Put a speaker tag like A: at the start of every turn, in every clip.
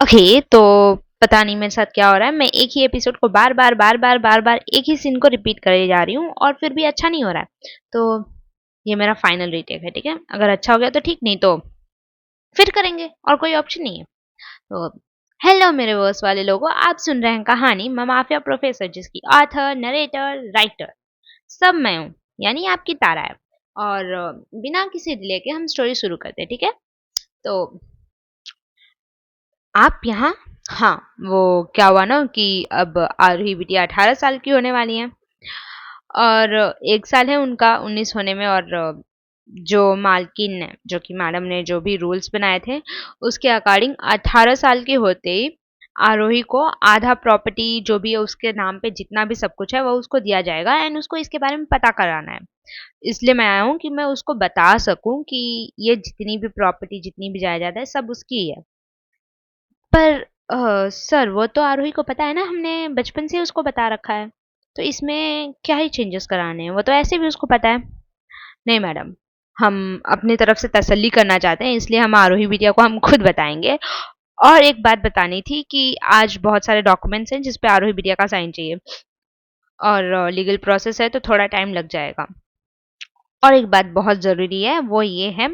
A: Okay, तो पता नहीं मेरे साथ क्या हो रहा है। मैं एक ही एपिसोड को बार बार बार बार बार बार एक ही सीन को रिपीट करे जा रही हूँ और फिर भी अच्छा नहीं हो रहा है। तो ये मेरा फाइनल रीटेक है, ठीक है। अगर अच्छा हो गया तो ठीक, नहीं तो फिर करेंगे, और कोई ऑप्शन नहीं है। तो हेलो मेरे वर्स वाले लोगों, आप सुन रहे हैं कहानी माफिया प्रोफेसर, जिसकी ऑथर, नरेटर, राइटर सब मैं हूँ, यानी आपकी तारा है। और बिना किसी डिले के हम स्टोरी शुरू करते हैं, ठीक है। तो आप यहाँ, हाँ, वो क्या हुआ ना कि अब आरूही बिटिया 18 साल की होने वाली है, और 1 साल है उनका 19 होने में। और जो मालकिन ने, जो कि मैडम ने जो भी रूल्स बनाए थे, उसके अकॉर्डिंग 18 साल के होते ही आरोही को आधा प्रॉपर्टी जो भी है उसके नाम पे, जितना भी सब कुछ है वो उसको दिया जाएगा, एंड उसको इसके बारे में पता कराना है। इसलिए मैं आया हूँ कि मैं उसको बता सकूं कि ये जितनी भी प्रॉपर्टी, जितनी भी जायदाद है, सब उसकी ही है। पर सर, वो तो आरोही को पता है ना, हमने बचपन से ही उसको बता रखा है। तो इसमें क्या ही चेंजेस कराने हैं, वो तो ऐसे भी उसको पता है। नहीं मैडम, हम अपनी तरफ से तसल्ली करना चाहते हैं, इसलिए हम आरोही बिटिया को हम खुद बताएंगे। और एक बात बतानी थी कि आज बहुत सारे डॉक्यूमेंट्स हैं जिस पे आरोही बिटिया का साइन चाहिए, और लीगल प्रोसेस है तो थोड़ा टाइम लग जाएगा। और एक बात बहुत ज़रूरी है, वो ये है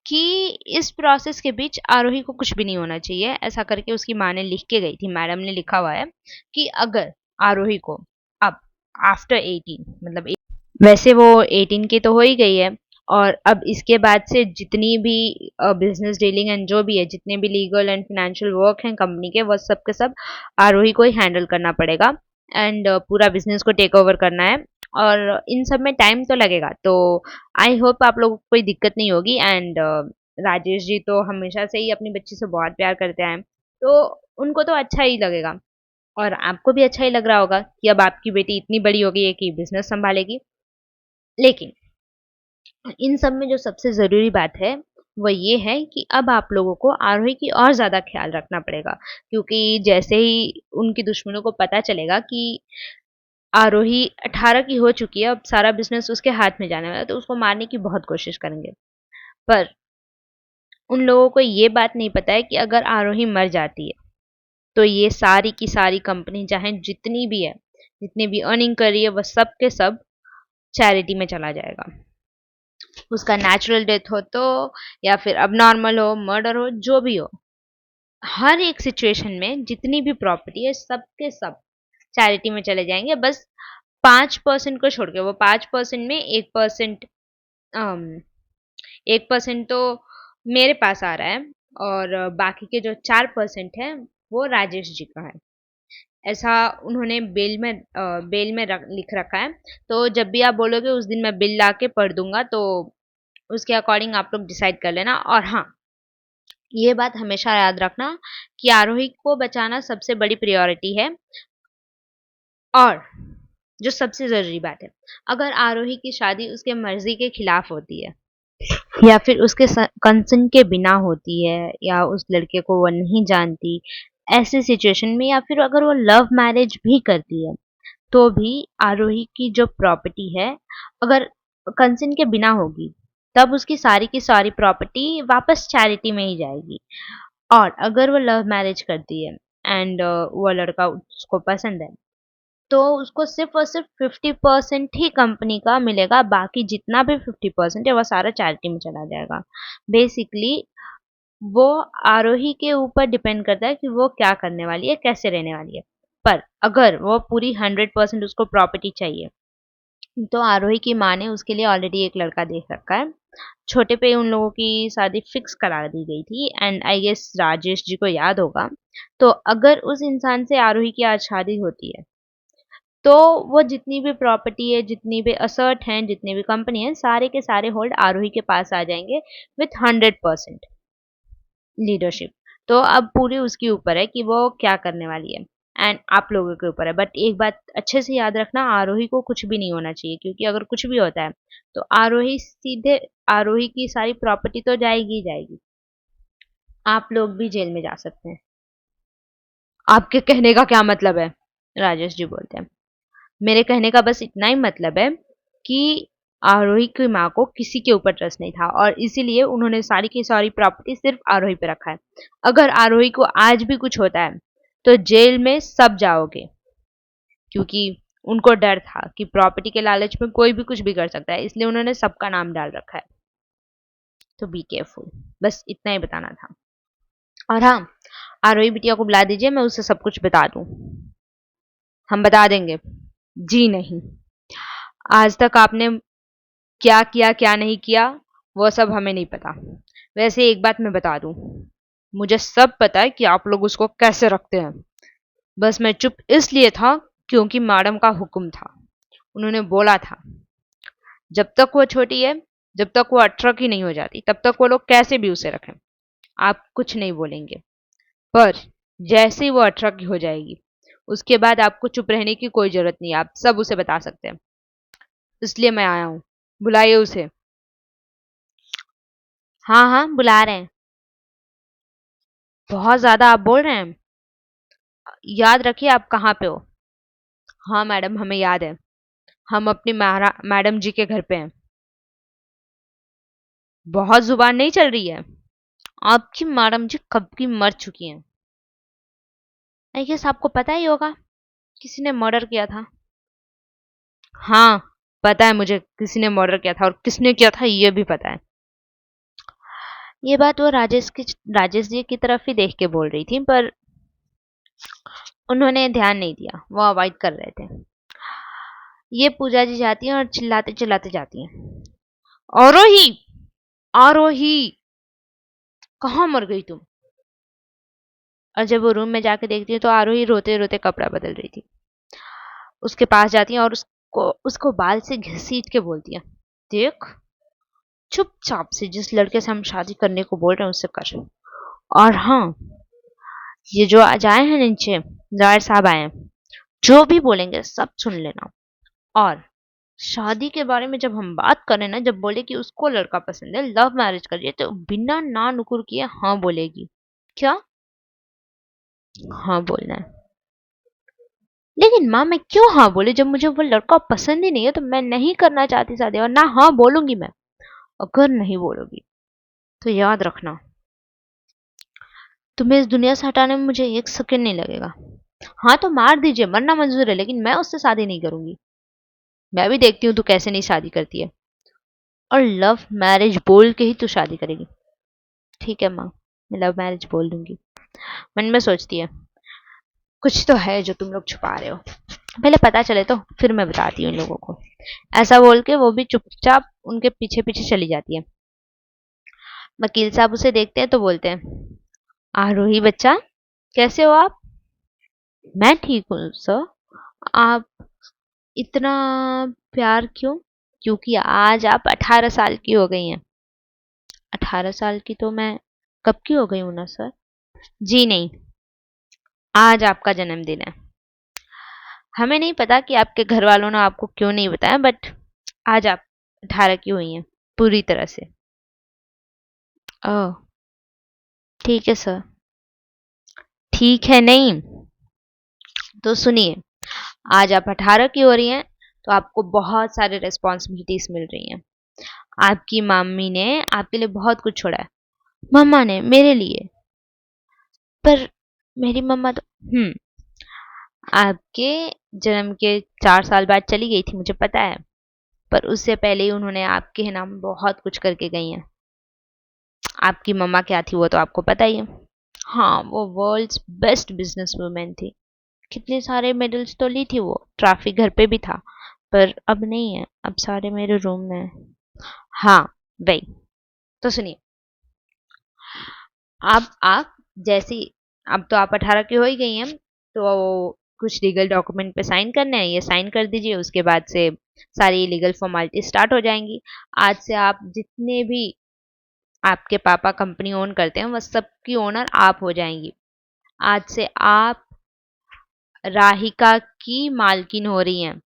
A: कि इस प्रोसेस के बीच आरोही को कुछ भी नहीं होना चाहिए, ऐसा करके उसकी माँ ने लिख के गई थी। मैडम ने लिखा हुआ है कि अगर आरोही को अब आफ्टर 18, मतलब वैसे वो 18 की तो हो ही गई है, और अब इसके बाद से जितनी भी बिजनेस डीलिंग एंड जो भी है, जितने भी लीगल एंड फाइनेंशियल वर्क हैं कंपनी के, वो सब के सब आरोही को ही हैंडल करना पड़ेगा। एंड पूरा बिजनेस को टेक ओवर करना है, और इन सब में टाइम तो लगेगा। तो आई होप आप लोगों को कोई दिक्कत नहीं होगी। एंड राजेश जी तो हमेशा से ही अपनी बच्ची से बहुत प्यार करते हैं, तो उनको तो अच्छा ही लगेगा, और आपको भी अच्छा ही लग रहा होगा कि अब आपकी बेटी इतनी बड़ी हो गई है कि बिजनेस संभालेगी। लेकिन इन सब में जो सबसे ज़रूरी बात है वो ये है कि अब आप लोगों को आरोही की और ज़्यादा ख्याल रखना पड़ेगा, क्योंकि जैसे ही उनकी दुश्मनों को पता चलेगा कि आरोही 18 की हो चुकी है, अब सारा बिजनेस उसके हाथ में जाने वाला है, तो उसको मारने की बहुत कोशिश करेंगे। पर उन लोगों को ये बात नहीं पता है कि अगर आरोही मर जाती है तो ये सारी की सारी कंपनी, चाहे जितनी भी है, जितनी भी अर्निंग कर रही है, वह सब के सब चैरिटी में चला जाएगा। उसका नेचुरल डेथ हो तो, या फिर अब नॉर्मल हो, मर्डर हो, जो भी हो, हर एक सिचुएशन में जितनी भी प्रॉपर्टी है सब के सब चैरिटी में चले जाएंगे। बस 5% को छोड़ के, वो 5% में 1%, 1% तो मेरे पास आ रहा है, और बाकी के जो 4% है वो राजेश जी का है। ऐसा उन्होंने बेल में लिख रखा है। तो जब भी आप बोलोगे उस दिन मैं बिल ला के पढ़ दूंगा, तो उसके अकॉर्डिंग आप लोग डिसाइड कर लेना। और हाँ, ये बात हमेशा याद रखना कि आरोही को बचाना सबसे बड़ी प्रायोरिटी है। और जो सबसे ज़रूरी बात है, अगर आरोही की शादी उसके मर्जी के खिलाफ होती है, या फिर उसके कंसेंट के बिना होती है, या उस लड़के को वो नहीं जानती, ऐसी सिचुएशन में, या फिर अगर वो लव मैरिज भी करती है, तो भी आरोही की जो प्रॉपर्टी है, अगर कंसेंट के बिना होगी, तब उसकी सारी की सारी प्रॉपर्टी वापस चैरिटी में ही जाएगी। और अगर वो लव मैरिज करती है एंड वो लड़का उसको पसंद है, तो उसको सिर्फ और सिर्फ 50% ही कंपनी का मिलेगा, बाकी जितना भी 50% है वो सारा चैरिटी में चला जाएगा। बेसिकली वो आरोही के ऊपर डिपेंड करता है कि वो क्या करने वाली है, कैसे रहने वाली है। पर अगर वो पूरी 100% उसको प्रॉपर्टी चाहिए, तो आरोही की माँ ने उसके लिए ऑलरेडी एक लड़का देख रखा है। छोटे पे उन लोगों की शादी फिक्स करा दी गई थी, and I guess Rajesh ji को याद होगा। तो अगर उस इंसान से आरोही की आज शादी होती है, तो वो जितनी भी प्रॉपर्टी है, जितनी भी असर्ट हैं, जितनी भी कंपनी है, सारे के सारे होल्ड आरोही के पास आ जाएंगे विथ 100% लीडरशिप। तो अब पूरी उसके ऊपर है कि वो क्या करने वाली है, एंड आप लोगों के ऊपर है। बट एक बात अच्छे से याद रखना, आरोही को कुछ भी नहीं होना चाहिए, क्योंकि अगर कुछ भी होता है तो आरोही सीधे, आरोही की सारी प्रॉपर्टी तो जाएगी ही जाएगी, आप लोग भी जेल में जा सकते हैं। आपके कहने का क्या मतलब है? राजेश जी बोलते हैं, मेरे कहने का बस इतना ही मतलब है कि आरोही की माँ को किसी के ऊपर ट्रस्ट नहीं था और इसीलिए उन्होंने सारी की सारी प्रॉपर्टी सिर्फ आरोही पे रखा है। अगर आरोही को आज भी कुछ होता है तो जेल में सब जाओगे, क्योंकि उनको डर था कि प्रॉपर्टी के लालच में कोई भी कुछ भी कर सकता है, इसलिए उन्होंने सबका नाम डाल रखा है। तो बी केयरफुल, बस इतना ही बताना था। और हाँ, आरोही बिटिया को बुला दीजिए, मैं उसे सब कुछ बता दूं। हम बता देंगे। जी नहीं, आज तक आपने क्या किया क्या नहीं किया वो सब हमें नहीं पता। वैसे एक बात मैं बता दूं, मुझे सब पता है कि आप लोग उसको कैसे रखते हैं। बस मैं चुप इसलिए था क्योंकि मैडम का हुक्म था। उन्होंने बोला था जब तक वो छोटी है, जब तक वो 18 की नहीं हो जाती, तब तक वो लोग कैसे भी उसे रखें। आप कुछ नहीं बोलेंगे, पर जैसे ही वो 18 की हो जाएगी उसके बाद आपको चुप रहने की कोई जरूरत नहीं, आप सब उसे बता सकते हैं। इसलिए मैं आया हूं, बुलाइए उसे। हाँ हाँ, बुला रहे हैं। बहुत ज्यादा आप बोल रहे हैं। याद रखिए आप कहाँ पे हो। हाँ मैडम, हमें याद है, हम अपनी मैडम जी के घर पे हैं। बहुत जुबान नहीं चल रही है। आपकी मैडम जी कब की मर चुकी हैं। आई गेस आपको पता ही होगा, किसी ने मर्डर किया था। हाँ, पता है मुझे किसी ने मर्डर किया था, और किसने किया था ये भी पता है। ये बात वो राजेश जी की तरफ ही देख के बोल रही थी, पर उन्होंने ध्यान नहीं दिया, वो अवॉइड कर रहे थे। ये पूजा जी जाती हैं और चिल्लाते चिल्लाते जाती हैं, आरोही, आरोही, कहाँ मर गई तुम। और जब वो रूम में जाके देखती है तो आरोही रोते रोते कपड़ा बदल रही थी। उसके पास जाती है और उसको उसको बाल से घसीट के बोलती है, देख, चुपचाप से जिस लड़के से हम शादी करने को बोल रहे हैं उससे कर। और हाँ, ये जो आज आए हैं नीचे, लॉयर साहब आए हैं, जो भी बोलेंगे सब सुन लेना। और शादी के बारे में जब हम बात करें ना, जब बोले कि उसको लड़का पसंद है, लव मैरिज करिए, तो बिना ना नुकुर किए हाँ बोलेगी। क्या? हाँ बोलना है। लेकिन माँ मैं क्यों हाँ बोले, जब मुझे वो लड़का पसंद ही नहीं है तो मैं नहीं करना चाहती शादी, और ना हाँ बोलूंगी मैं। अगर नहीं बोलोगी तो याद रखना, तुम्हें इस दुनिया से हटाने में मुझे एक सेकंड नहीं लगेगा। हाँ तो मार दीजिए, मरना मंजूर है, लेकिन मैं उससे शादी नहीं करूंगी। मैं भी देखती हूँ तू कैसे नहीं शादी करती है, और लव मैरिज बोल के ही तू शादी करेगी। ठीक है माँ, मैं लव मैरिज बोल दूंगी। मन में सोचती है कुछ तो है जो तुम लोग छुपा रहे हो, पहले पता चले तो फिर मैं बताती हूँ इन लोगों को। ऐसा बोल के वो भी चुपचाप उनके पीछे पीछे चली जाती है। वकील साहब उसे देखते हैं तो बोलते हैं, आरोही बच्चा, कैसे हो आप। मैं ठीक हूँ सर। आप इतना प्यार क्यों? क्योंकि आज आप 18 साल की हो गई हैं। 18 साल की तो मैं कब की हो गई हूँ ना सर। जी नहीं, आज आपका जन्मदिन है। हमें नहीं पता कि आपके घर वालों ने आपको क्यों नहीं बताया, बट आज आप 18 की हुई हैं पूरी तरह से। ओह, ठीक है सर। ठीक है नहीं तो सुनिए, आज आप 18 की हो रही हैं, तो आपको बहुत सारे रिस्पॉन्सिबिलिटीज मिल रही हैं। आपकी मम्मी ने आपके लिए बहुत कुछ छोड़ा है। मम्मा ने मेरे लिए? पर मेरी मम्मा तो आपके जन्म के 4 साल बाद चली गई थी, मुझे पता है। पर उससे पहले ही उन्होंने आपके नाम बहुत कुछ करके गई हैं। आपकी मम्मा क्या थी वो तो आपको पता ही है। हाँ, वो वर्ल्ड्स बेस्ट बिजनेस वुमेन थी। कितने सारे मेडल्स तो ली थी वो, ट्रॉफी घर पे भी था। पर अब नहीं है, अब सारे मेरे रूम में है। हाँ, वही। तो सुनिए, अब आप जैसी, अब तो आप 18 की हो ही गई हैं, तो कुछ लीगल डॉक्यूमेंट पे साइन करने हैं, ये साइन कर दीजिए। उसके बाद से सारी लीगल फॉर्मेलिटी स्टार्ट हो जाएंगी। आज से आप जितने भी आपके पापा कंपनी ओन करते हैं, वह सबकी ओनर आप हो जाएंगी। आज से आप राहिका की मालकिन हो रही हैं।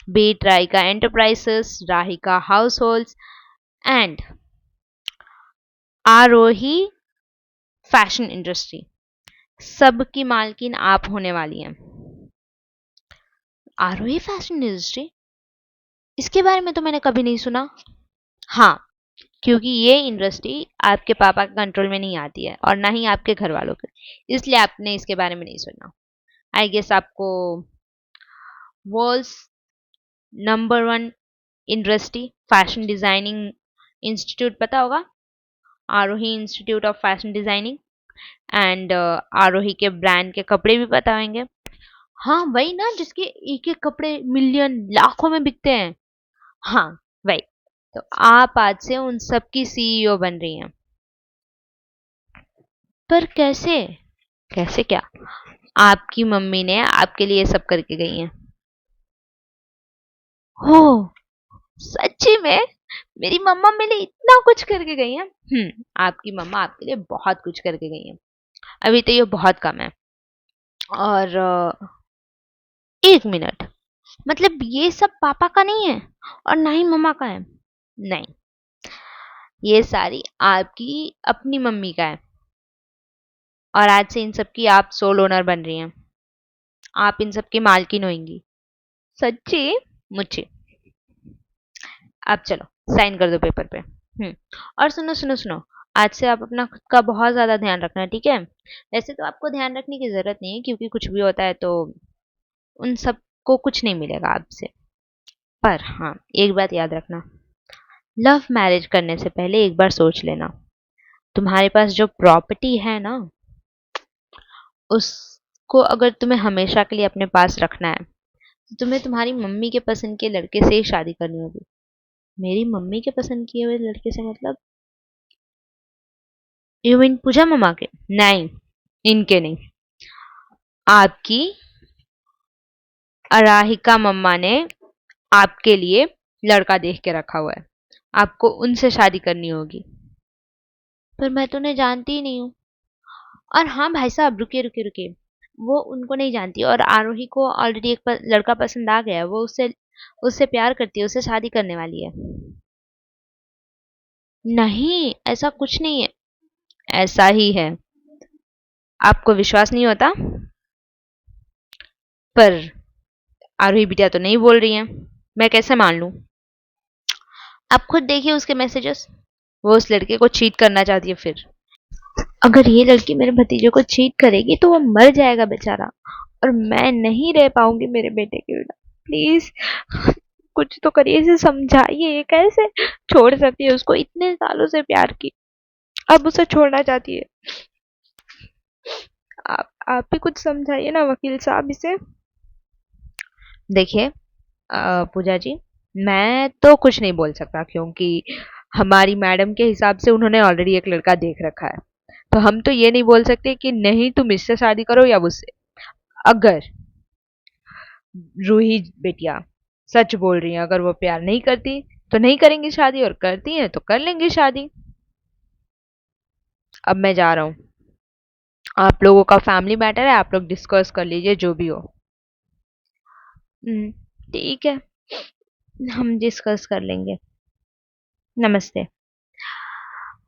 A: बीट Rahika enterprises, Rahika households and Aarohi fashion industry, सबकी मालकिन आप होने वाली हैं। Aarohi fashion industry? इसके बारे में तो मैंने कभी नहीं सुना। हाँ, क्योंकि ये इंडस्ट्री आपके पापा के कंट्रोल में नहीं आती है और ना ही आपके घर वालों के, इसलिए आपने इसके बारे में नहीं सुना। आई गेस आपको world's number 1 industry fashion designing institute पता होगा, Aarohi institute of fashion designing. And Aarohi के ब्रांड के कपड़े भी पता होंगे। हाँ वही ना, जिसके एक एक कपड़े मिलियन लाखों में बिकते हैं। हाँ वही। तो आप आज से उन सब की सीईओ बन रही हैं। पर कैसे? कैसे क्या? आपकी मम्मी ने आपके लिए सब करके गई हैं। हो, सच्ची में? मेरी मम्मा मेरे लिए इतना कुछ करके गई हैं? आपकी मम्मा आपके लिए बहुत कुछ करके गई हैं। अभी तो ये बहुत कम है। और 1 मिनट, मतलब ये सब पापा का नहीं है और ना ही मम्मा का है? नहीं, ये सारी आपकी अपनी मम्मी का है। और आज से इन सब की आप सोल ओनर बन रही हैं। आप इन सब की मालकिन होंगी। सच्ची? मुझे। अब चलो साइन कर दो पेपर पे। और सुनो सुनो सुनो, आज से आप अपना खुद का बहुत ज्यादा ध्यान रखना, ठीक है? वैसे तो आपको ध्यान रखने की जरूरत नहीं है, क्योंकि कुछ भी होता है तो उन सबको कुछ नहीं मिलेगा आपसे। पर हाँ, एक बात याद रखना, लव मैरिज करने से पहले एक बार सोच लेना, तुम्हारे पास जो प्रॉपर्टी है ना, उसको अगर तुम्हें हमेशा के लिए अपने पास रखना है तो तुम्हें तुम्हारी मम्मी के पसंद के लड़के से ही शादी करनी होगी। मेरी मम्मी के पसंद किए हुए लड़के से मतलब? यू मीन पूजा मम्मा के? नहीं, इनके नहीं। आपकी अराहिका मम्मा ने आपके लिए लड़का देख के रखा हुआ है, आपको उनसे शादी करनी होगी। पर मैं तो उन्हें जानती ही नहीं हूँ। और हाँ भाई साहब, रुकिए रुकिए रुकिए, वो उनको नहीं जानती और आरोही को ऑलरेडी एक लड़का पसंद आ गया है, वो उससे उससे प्यार करती है, उससे शादी करने वाली है। नहीं, ऐसा कुछ नहीं है। ऐसा ही है। आपको विश्वास नहीं होता? पर आरोही बिटिया तो नहीं बोल रही है, मैं कैसे मान लूं? आप खुद देखिए उसके मैसेजेस, वो उस लड़के को चीट करना चाहती है। फिर अगर ये लड़की मेरे भतीजे को चीट करेगी तो वो मर जाएगा बेचारा, और मैं नहीं रह पाऊंगी मेरे बेटे के बिना। प्लीज कुछ तो करिए, इसे समझाइए, ये कैसे छोड़ सकती है उसको, इतने सालों से प्यार की, अब उसे छोड़ना चाहती है। आप ही कुछ समझाइए ना वकील साहब इसे। देखिए पूजा जी, मैं तो कुछ नहीं बोल सकता, क्योंकि हमारी मैडम के हिसाब से उन्होंने ऑलरेडी एक लड़का देख रखा है। तो हम तो ये नहीं बोल सकते कि नहीं तुम इससे शादी करो या उससे। अगर रूही बेटिया सच बोल रही हैं, अगर वो प्यार नहीं करती तो नहीं करेंगी शादी, और करती हैं तो कर लेंगी शादी। अब मैं जा रहा हूँ, आप लोगों का फैमिली मैटर है, आप लोग डिस्कस कर लीजिए जो भी हो। हम्म, ठीक है, हम डिस्कस कर लेंगे। नमस्ते।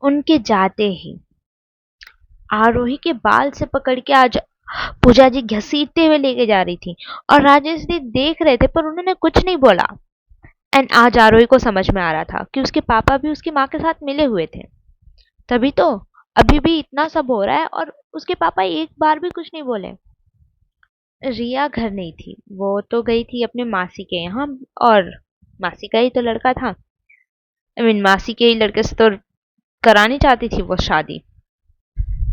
A: उनके जाते ही आरोही के बाल से पकड़ के आज पूजा जी घसीटते हुए लेके जा रही थी, और राजेश जी देख रहे थे पर उन्होंने कुछ नहीं बोला। एंड आज आरोही को समझ में आ रहा था कि उसके पापा भी उसकी माँ के साथ मिले हुए थे, तभी तो अभी भी इतना सब हो रहा है और उसके पापा एक बार भी कुछ नहीं बोले। रिया घर नहीं थी, वो तो गई थी अपने मासी के यहाँ, और मासी का ही तो लड़का था। आई मीन मासी के ही लड़के से तो करानी चाहती थी वो शादी।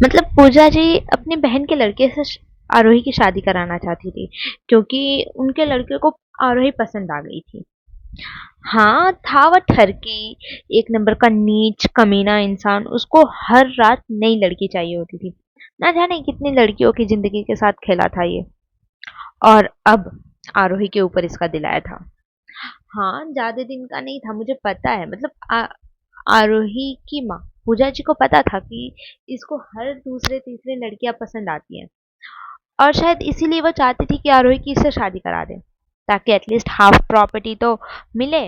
A: मतलब पूजा जी अपनी बहन के लड़के से आरोही की शादी कराना चाहती थी, क्योंकि उनके लड़के को आरोही पसंद आ गई थी। हाँ था वह ठरकी, एक नंबर का नीच कमीना इंसान, उसको हर रात नई लड़की चाहिए होती थी। ना जाने कितनी लड़कियों की जिंदगी के साथ खेला था ये, और अब आरोही के ऊपर इसका दिल आया था। हाँ ज्यादा दिन का नहीं था, मुझे पता है, मतलब आरोही की माँ पूजा जी को पता था कि इसको हर दूसरे तीसरे लड़कियां पसंद आती हैं, और शायद इसीलिए वो चाहती थी कि आरोही की इससे शादी करा दे, ताकि एटलीस्ट हाफ प्रॉपर्टी तो मिले।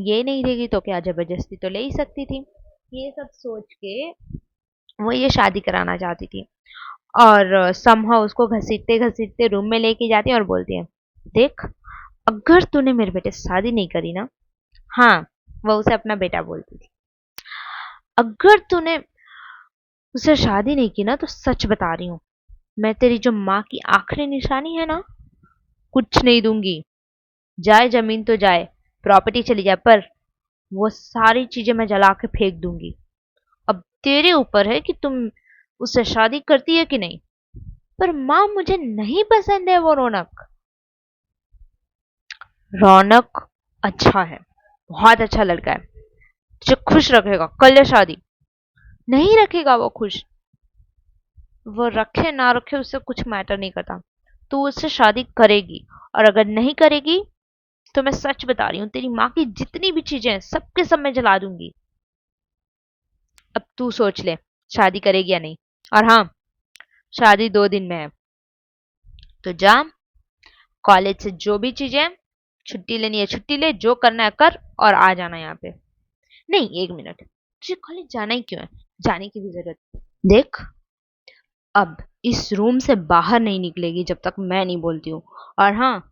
A: ये नहीं देगी तो क्या जबरदस्ती तो ले ही सकती थी। ये सब सोच के वो ये शादी कराना चाहती थी, और समहाउ उसको घसीटते घसीटते रूम में लेके जाती है और बोलती है, देख अगर तूने मेरे बेटे से शादी नहीं करी ना, हाँ, वो उसे अपना बेटा बोलती थी, अगर तूने उससे शादी नहीं की ना तो सच बता रही हूँ, मैं तेरी जो माँ की आखिरी निशानी है ना, कुछ नहीं दूंगी। जाए जमीन तो जाए, प्रॉपर्टी चली जाए, पर वो सारी चीजें मैं जला के फेंक दूंगी। अब तेरे ऊपर है कि तुम उससे शादी करती है कि नहीं। पर माँ, मुझे नहीं पसंद है वो रौनक। रौनक अच्छा है, बहुत अच्छा लड़का है, तुझे खुश रखेगा, कर ले शादी। नहीं रखेगा वो खुश, वो रखे ना रखे उससे कुछ मैटर नहीं करता, तू उससे शादी करेगी। और अगर नहीं करेगी तो मैं सच बता रही हूँ, तेरी माँ की जितनी भी चीजें हैं सबके सब मैं जला दूंगी। अब तू सोच ले, शादी करेगी या नहीं। और हाँ, शादी 2 दिन में है, तो जा, कॉलेज से जो भी चीजें, छुट्टी लेनी है छुट्टी ले, जो करना है कर, और आ जाना यहाँ पे। नहीं, 1 मिनट, तुझे कॉलेज जाना ही क्यों है, जाने की भी जरूरत नहीं। देख, अब इस रूम से बाहर नहीं निकलेगी जब तक मैं नहीं बोलती हूँ। और हाँ,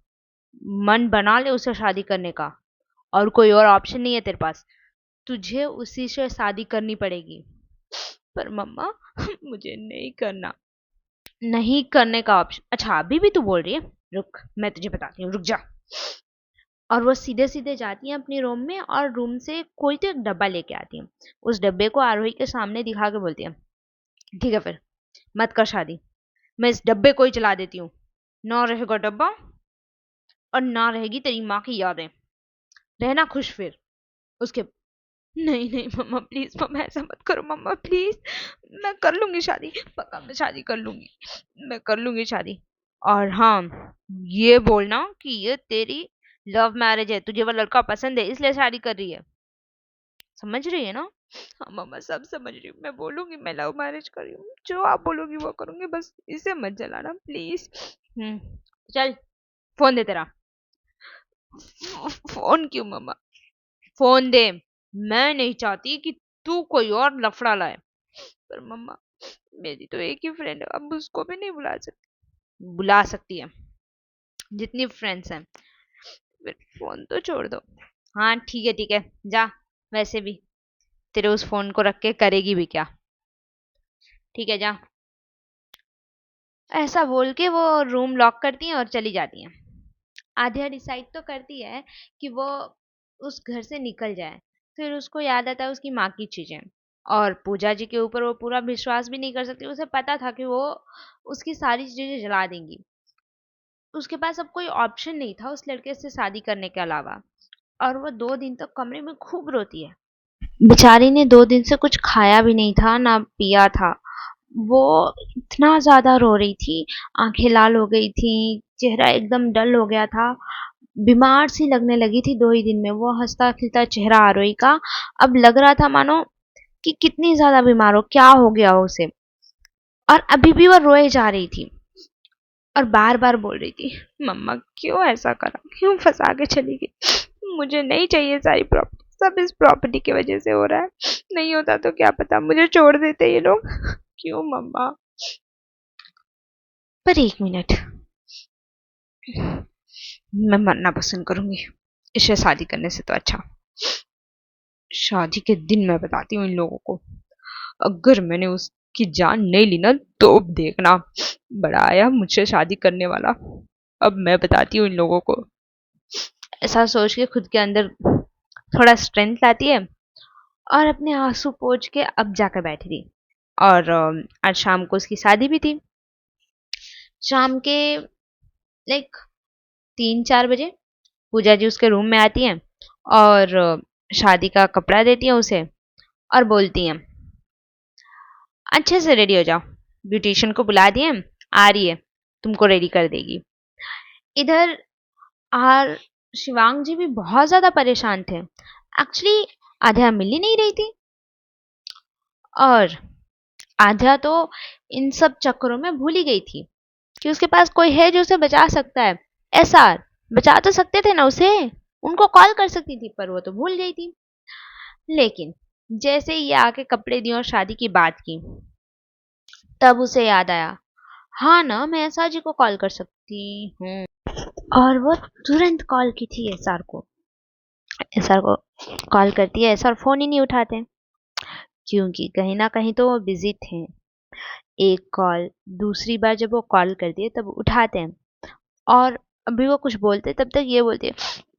A: मन बना ले उसे शादी करने का, और कोई और ऑप्शन नहीं है तेरे पास, तुझे उसी से शादी करनी पड़ेगी। पर मम्मा, मुझे नहीं करना। नहीं करने का ऑप्शन, अच्छा अभी भी तू बोल रही है, रुक मैं तुझे बताती हूँ, रुक जा। और वो सीधे सीधे जाती है अपनी रूम में, और रूम से कोई तो एक डब्बा लेके आती है, उस डब्बे को आरोही के सामने दिखा के बोलती है, ठीक है फिर, मत कर शादी, मैं इस डब्बे को ही चला देती हूँ, ना रहेगा डब्बा और ना रहेगी तेरी माँ की यादें, रहना खुश फिर। उसके, नहीं नहीं मम्मा प्लीज, मम्मा ऐसा मत करो मम्मा प्लीज, मैं कर लूंगी शादी, पक्का मैं शादी कर लूंगी, मैं कर लूंगी शादी। और हाँ, ये बोलना कि ये तेरी लव मैरिज है, तुझे वो लड़का पसंद है इसलिए शादी कर रही है, समझ रही है ना। हाँ मम्मा, सब समझ रही हूँ, मैं बोलूंगी मैं लव मैरिज कर रही हूँ, जो आप बोलोगी वो करूंगी, बस इसे मत जलाना प्लीज। चल, फोन दे तेरा। फोन क्यों मम्मा, फोन दे, मैं नहीं चाहती कि तू कोई और लफड़ा लाए। पर मम्मा, मेरी तो एक ही फ्रेंड है, अब उसको भी नहीं बुला सकती। बुला सकती है, जितनी फ्रेंड्स हैं, फिर फोन तो छोड़ दो। हाँ ठीक है, जा, वैसे भी तेरे उस फोन को रख के करेगी भी क्या, ठीक है जा। ऐसा बोल के वो रूम लॉक करती हैं और चली जाती हैं। आध्या डिसाइड तो करती है कि वो उस घर से निकल जाए, फिर उसको याद आता है उसकी माँ की चीजें, और पूजा जी के ऊपर वो पूरा विश्वास भी नहीं कर सकती, उसे पता था कि वो उसकी सारी चीजें जला देंगी। उसके पास अब कोई ऑप्शन नहीं था उस लड़के से शादी करने के अलावा, और वो 2 दिन तक कमरे में खूब रोती है। बेचारी ने 2 दिन से कुछ खाया भी नहीं था ना पिया था, वो इतना ज्यादा रो रही थी, आंखें लाल हो गई थी, चेहरा एकदम डल हो गया था, बीमार सी लगने लगी थी 2 ही दिन में। वो हंसता खिलता चेहरा आरोही का अब लग रहा था मानो कि कितनी ज्यादा बीमार हो, क्या हो गया हो उसे। और अभी भी वो रोए जा रही थी, और बार बार बोल रही थी, मम्मा क्यों ऐसा करा, क्यों फंसा के चली गई, मुझे नहीं चाहिए सारी प्रॉपर्टी, सब इस प्रॉपर्टी की वजह से हो रहा है, नहीं होता तो क्या पता मुझे छोड़ देते ये लोग, क्यों मम्मा। पर 1 मिनट, मैं मरना पसंद करूंगी इसे शादी करने से तो अच्छा। शादी के दिन मैं बताती हूँ इन लोगों को, अगर मैंने उसकी जान नहीं ली ना तो देखना, बड़ा आया मुझसे शादी करने वाला, अब मैं बताती हूँ इन लोगों को। ऐसा सोच के खुद के अंदर थोड़ा स्ट्रेंथ लाती है, और अपने आंसू पोंछ के अब जाकर बैठी थी। और आज शाम को उसकी शादी भी थी, शाम के लाइक 3-4 बजे पूजा जी उसके रूम में आती हैं, और शादी का कपड़ा देती हैं उसे, और बोलती हैं, अच्छे से रेडी हो जाओ, ब्यूटिशियन को बुला दिए, आ रही है, तुमको रेडी कर देगी। इधर आर शिवांग जी भी बहुत ज्यादा परेशान थे, एक्चुअली आध्या मिल ही नहीं रही थी, और आध्या तो इन सब चक्करों में भूल ही गई थी कि उसके पास कोई है जो उसे बचा सकता है। एसआर बचा तो सकते थे ना उसे, उनको कॉल कर सकती थी, पर वो तो भूल गई थी। लेकिन जैसे ही ये आके कपड़े दिए और शादी की बात की, तब उसे याद आया, हाँ ना, मैं एसआर जी को कॉल कर सकती हूँ। और वो तुरंत कॉल की थी एसआर को। एसआर को कॉल करती है, एसआर फोन ही नहीं उठाते क्योंकि कहीं ना कहीं तो वो बिजी थे। एक कॉल, दूसरी बार जब वो कॉल करती है तब उठाते हैं, और अभी वो कुछ बोलते तब तक ये बोलती है,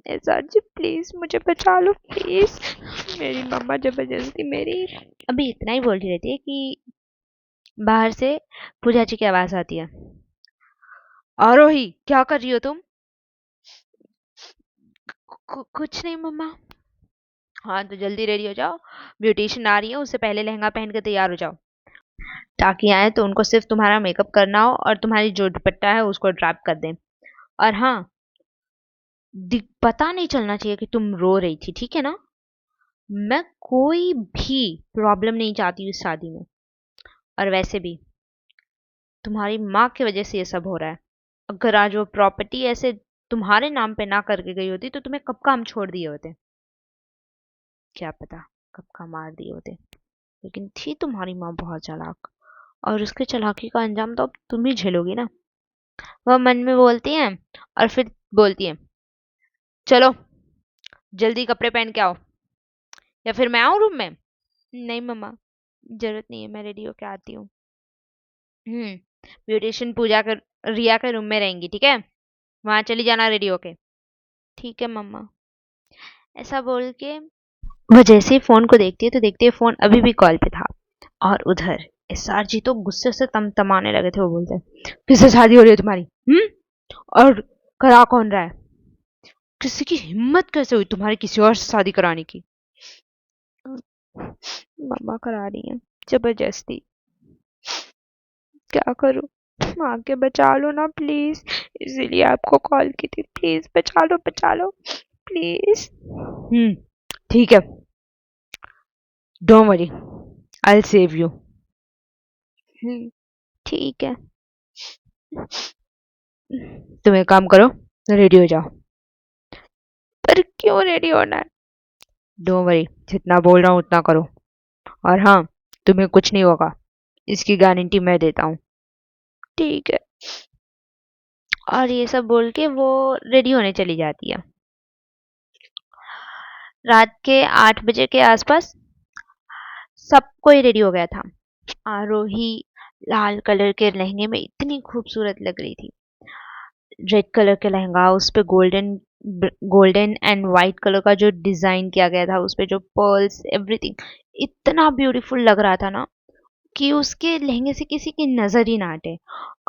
A: एसआर जी प्लीज मुझे बचा लो प्लीज, मेरी मम्मा जबरदस्ती मेरी। अभी इतना ही बोल रही रहती है कि बाहर से पूजा जी की आवाज आती है, आरोही क्या कर रही हो तुम? कुछ नहीं मम्मा। हाँ तो जल्दी रेडी हो जाओ, ब्यूटिशियन आ रही है, उससे पहले लहंगा पहन के तैयार हो जाओ, ताकि आए तो उनको सिर्फ तुम्हारा मेकअप करना हो और तुम्हारी जो दुपट्टा है उसको ड्रैप कर दें। और हाँ, पता नहीं चलना चाहिए कि तुम रो रही थी, ठीक है ना? मैं कोई भी प्रॉब्लम नहीं चाहती हूँ इस शादी में। और वैसे भी तुम्हारी माँ की वजह से ये सब हो रहा है। अगर आज वो प्रॉपर्टी ऐसे तुम्हारे नाम पे ना करके गई होती तो तुम्हें कब काम छोड़ दिए होते, क्या पता कब का मार दिए होते। लेकिन थी तुम्हारी माँ बहुत चालाक, और उसके चालाकी का अंजाम तो अब तुम ही झेलोगी ना। वह मन में बोलती हैं और फिर बोलती हैं, चलो जल्दी कपड़े पहन के आओ, या फिर मैं आऊँ रूम में? नहीं मम्मा, जरूरत नहीं है, मैं रेडी होके आती हूँ। ब्यूटिशियन पूजा कर रिया के रूम में रहेंगी, ठीक है? वहां चली जाना रेडी होके। ठीक है मम्मा। ऐसा बोल के वो जैसे ही फोन को देखती है तो देखती है फोन अभी भी कॉल पे था। और उधर एसआर जी तो गुस्से से तमतमाने लगे थे। वो बोलते हैं, किससे शादी हो रही है तुम्हारी? और करा कौन रहा है? किसी की हिम्मत कैसे हुई तुम्हारी किसी और से शादी कराने की? मम्मा करा रही है जबरदस्ती। क्या करूं? आके बचा लो ना प्लीज, इसीलिए आपको कॉल की थी, प्लीज बचा लो बचा लो प्लीज। ठीक है, don't worry, I will save you. ठीक है, तुम एक काम करो, रेडी हो जाओ। पर क्यों रेडी होना है? डोंट वरी, जितना बोल रहा हूँ उतना करो। और हाँ, तुम्हें कुछ नहीं होगा, इसकी गारंटी मैं देता हूँ। ठीक है। और ये सब बोल के वो रेडी होने चली जाती है। रात के 8 बजे के आसपास सब कोई रेडी हो गया था। आरोही लाल कलर के लहंगे में इतनी खूबसूरत लग रही थी। रेड कलर के लहंगा, उस पे golden golden and white colour का जो डिजाइन किया गया था, उस पे जो पर्ल्स एवरीथिंग इतना ब्यूटीफुल लग रहा था ना, कि उसके लहंगे से किसी की नजर ही ना हटे।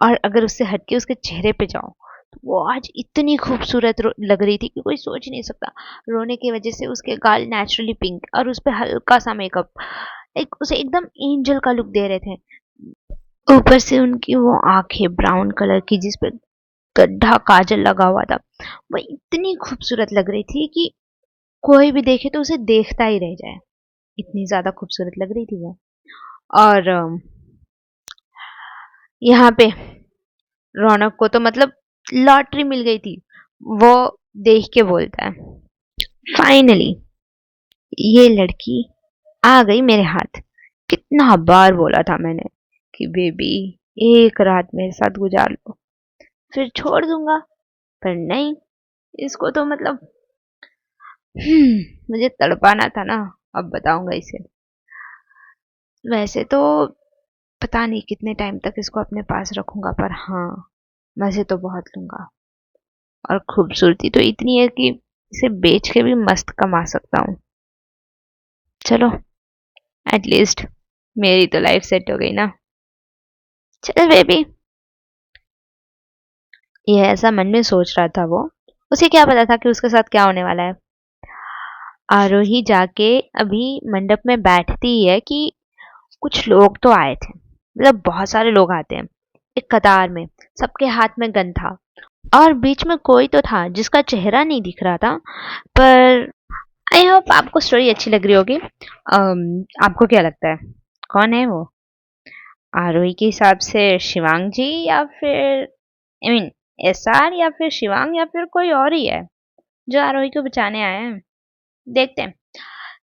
A: और अगर उससे हटके उसके चेहरे पे जाओ तो वो आज इतनी खूबसूरत लग रही थी कि कोई सोच नहीं सकता। रोने की वजह से उसके गाल नेचुरली पिंक, और उस पे हल्का सा मेकअप एक उसे एकदम एंजल का लुक दे रहे थे। ऊपर से उनकी वो आंखें ब्राउन कलर की जिसपे गड्ढा काजल लगा हुआ था, वो इतनी खूबसूरत लग रही थी कि कोई भी देखे तो उसे देखता ही रह जाए, इतनी ज्यादा खूबसूरत लग रही थी वो। और यहाँ पे रौनक को तो मतलब लॉटरी मिल गई थी। वो देख के बोलता है, फाइनली ये लड़की आ गई मेरे हाथ। कितना बार बोला था मैंने कि बेबी एक रात मेरे साथ गुजार लो, फिर छोड़ दूंगा। पर नहीं, इसको तो मतलब मुझे तड़पाना था ना, अब बताऊंगा इसे। वैसे तो पता नहीं कितने टाइम तक इसको अपने पास रखूंगा, पर हाँ, मजे तो बहुत लूंगा। और खूबसूरती तो इतनी है कि इसे बेच के भी मस्त कमा सकता हूँ। चलो, एटलीस्ट मेरी तो लाइफ सेट हो गई ना। चल बेबी, ये ऐसा मन में सोच रहा था वो। उसे क्या पता था कि उसके साथ क्या होने वाला है। आरोही जाके अभी मंडप में बैठती ही है कि कुछ लोग तो आए थे, मतलब बहुत सारे लोग आते हैं एक कतार में, सबके हाथ में गन था। और बीच में कोई तो था जिसका चेहरा नहीं दिख रहा था। पर आई होप आपको स्टोरी अच्छी लग रही होगी। आपको क्या लगता है, कौन है वो? आरोही के हिसाब से शिवांग जी, या फिर आई मीन एसआर, या फिर शिवांग, या फिर कोई और ही है जो आरोही को बचाने आया है? देखते हैं।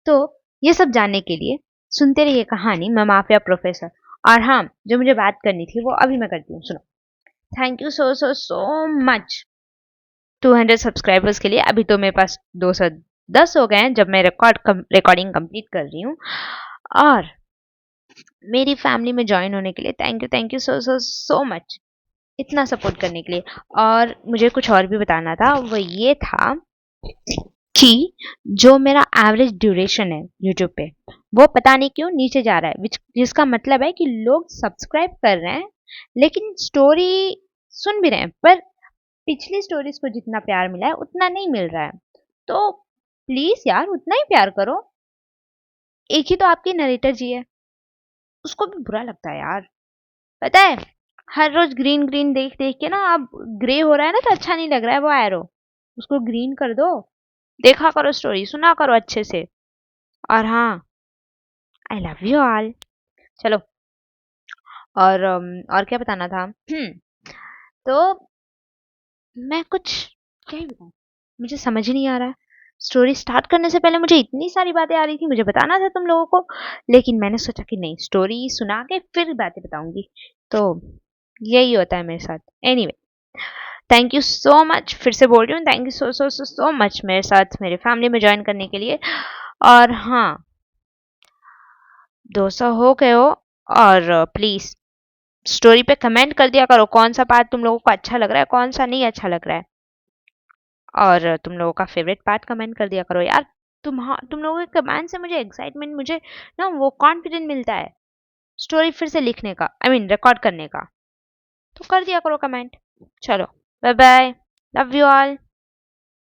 A: तो ये सब जानने के लिए सुनते रहिए कहानी मैं माफिया प्रोफेसर। और हाँ, जो मुझे बात करनी थी वो अभी मैं करती हूँ, सुनो। Thank you so so so much 200 subscribers के लिए। अभी तो मेरे पास 210 हो गए हैं जब मैं रिकॉर्डिंग कंप्लीट कर रही हूँ। और मेरी फैमिली में ज्वाइन होने के लिए thank you so so so much, इतना सपोर्ट करने के लिए। और मुझे कुछ और भी बताना था, वो ये था कि जो मेरा एवरेज ड्यूरेशन है यूट्यूब पे, वो पता नहीं क्यों नीचे जा रहा है, जिसका मतलब है कि लोग सब्सक्राइब कर रहे हैं लेकिन स्टोरी सुन भी रहे हैं, पर पिछली स्टोरीज को जितना प्यार मिला है उतना नहीं मिल रहा है। तो प्लीज यार उतना ही प्यार करो। एक ही तो आपकी नरेटर जी है, उसको भी बुरा लगता है यार, पता है। हर रोज ग्रीन ग्रीन देख देख के ना अब ग्रे हो रहा है ना, तो अच्छा नहीं लग रहा है वो एरो, उसको ग्रीन कर दो। देखा करो स्टोरी, सुना करो अच्छे से। और हाँ, आई लव यू ऑल। चलो, और क्या बताना था। तो मैं कुछ क्या ही बताऊं, मुझे समझ ही नहीं आ रहा है। स्टोरी स्टार्ट करने से पहले मुझे इतनी सारी बातें आ रही थी, मुझे बताना था तुम लोगों को, लेकिन मैंने सोचा कि नहीं, स्टोरी सुना के फिर बातें बताऊंगी। तो यही होता है मेरे साथ। Anyway, thank you so much, फिर से बोल रही हूँ, thank you so so so so much मेरे साथ मेरे फैमिली में ज्वाइन करने के लिए। और हाँ, 200 हो गए हो, और प्लीज स्टोरी पे कमेंट कर दिया करो कौन सा पार्ट तुम लोगों को अच्छा लग रहा है, कौन सा नहीं अच्छा लग रहा है। और तुम लोगों का फेवरेट पार्ट कमेंट कर दिया करो यार। तुम लोगों के कमेंट से मुझे एक्साइटमेंट, मुझे ना वो कॉन्फिडेंट मिलता है स्टोरी फिर से लिखने का, आई मीन रिकॉर्ड करने का। तो कर दिया करो कमेंट। चलो, bye bye, love you all.